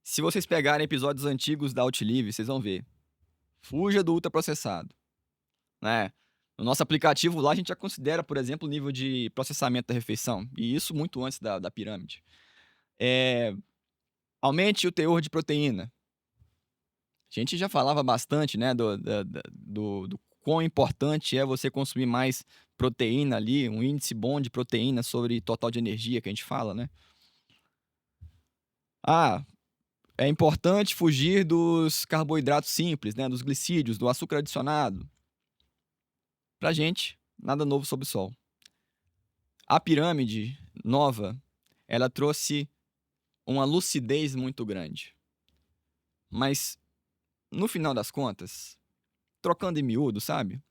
Se vocês pegarem episódios antigos da Outlive, vocês vão ver. Fuja do ultraprocessado, né? No nosso aplicativo lá, a gente já considera, por exemplo, o nível de processamento da refeição. E isso muito antes da pirâmide. Aumente o teor de proteína. A gente já falava bastante, né, do quão importante é você consumir mais proteína ali, um índice bom de proteína sobre total de energia que a gente fala, né? É importante fugir dos carboidratos simples, né, dos glicídios, do açúcar adicionado. Pra gente, nada novo sob o sol. A pirâmide nova, ela trouxe uma lucidez muito grande. Mas, no final das contas, trocando em miúdo, sabe?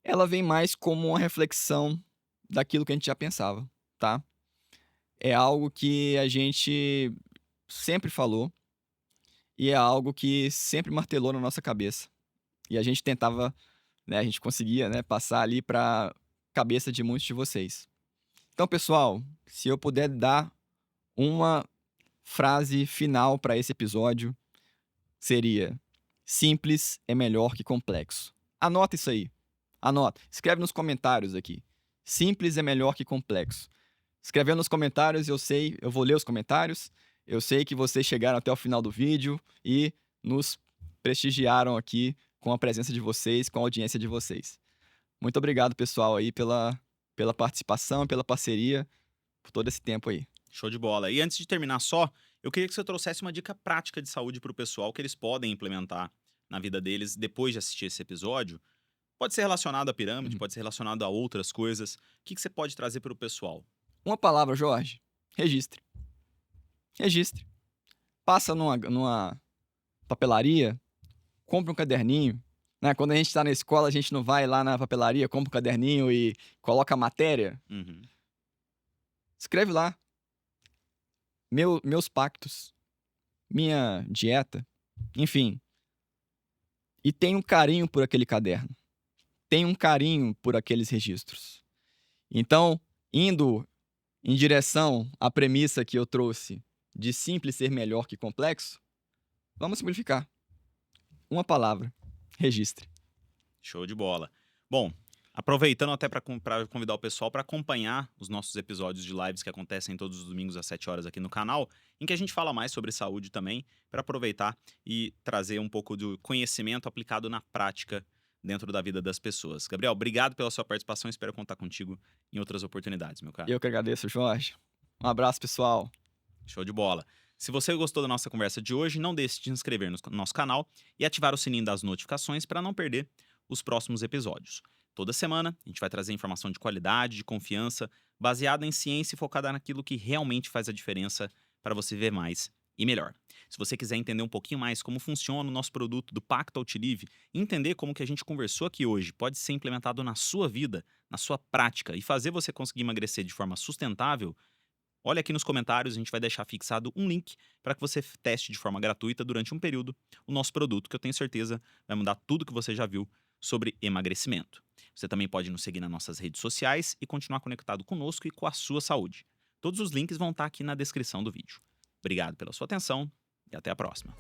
Ela vem mais como uma reflexão daquilo que a gente já pensava, tá? É algo que a gente sempre falou e é algo que sempre martelou na nossa cabeça. E a gente tentava, né, a gente conseguia, né, passar ali para cabeça de muitos de vocês. Então, pessoal, se eu puder dar uma frase final para esse episódio, seria: simples é melhor que complexo. Anota isso aí. Anota. Escreve nos comentários aqui. Simples é melhor que complexo. Escrevendo nos comentários, eu vou ler os comentários. Eu sei que vocês chegaram até o final do vídeo e nos prestigiaram aqui com a presença de vocês, com a audiência de vocês. Muito obrigado, pessoal, aí pela participação, pela parceria, por todo esse tempo aí. Show de bola. E antes de terminar só, eu queria que você trouxesse uma dica prática de saúde para o pessoal que eles podem implementar na vida deles depois de assistir esse episódio. Pode ser relacionado à pirâmide, pode ser relacionado a outras coisas. O que você pode trazer para o pessoal? Uma palavra, Jorge. Registre. Registre. Passa numa papelaria, compra um caderninho. Né? Quando a gente está na escola, a gente não vai lá na papelaria, compra um caderninho e coloca a matéria. Uhum. Escreve lá. Meus pactos. Minha dieta. Enfim. E tem um carinho por aquele caderno. Tem um carinho por aqueles registros. Então, indo em direção à premissa que eu trouxe de simples ser melhor que complexo, vamos simplificar. uma palavra: registre. Show de bola. Bom, aproveitando até para convidar o pessoal para acompanhar os nossos episódios de lives que acontecem todos os domingos às 7 horas aqui no canal, em que a gente fala mais sobre saúde também, para aproveitar e trazer um pouco do conhecimento aplicado na prática dentro da vida das pessoas. Gabriel, obrigado pela sua participação, espero contar contigo em outras oportunidades, meu caro. Eu que agradeço, Jorge. Um abraço, pessoal. Show de bola. Se você gostou da nossa conversa de hoje, não deixe de se inscrever no nosso canal e ativar o sininho das notificações para não perder os próximos episódios. Toda semana a gente vai trazer informação de qualidade, de confiança, baseada em ciência e focada naquilo que realmente faz a diferença para você ver mais e melhor. Se você quiser entender um pouquinho mais como funciona o nosso produto do Pacto Ultilive e entender como que a gente conversou aqui hoje pode ser implementado na sua vida, na sua prática e fazer você conseguir emagrecer de forma sustentável, olha aqui nos comentários, a gente vai deixar fixado um link para que você teste de forma gratuita durante um período o nosso produto, que eu tenho certeza vai mudar tudo que você já viu sobre emagrecimento. Você também pode nos seguir nas nossas redes sociais e continuar conectado conosco e com a sua saúde. Todos os links vão estar aqui na descrição do vídeo. Obrigado pela sua atenção e até a próxima.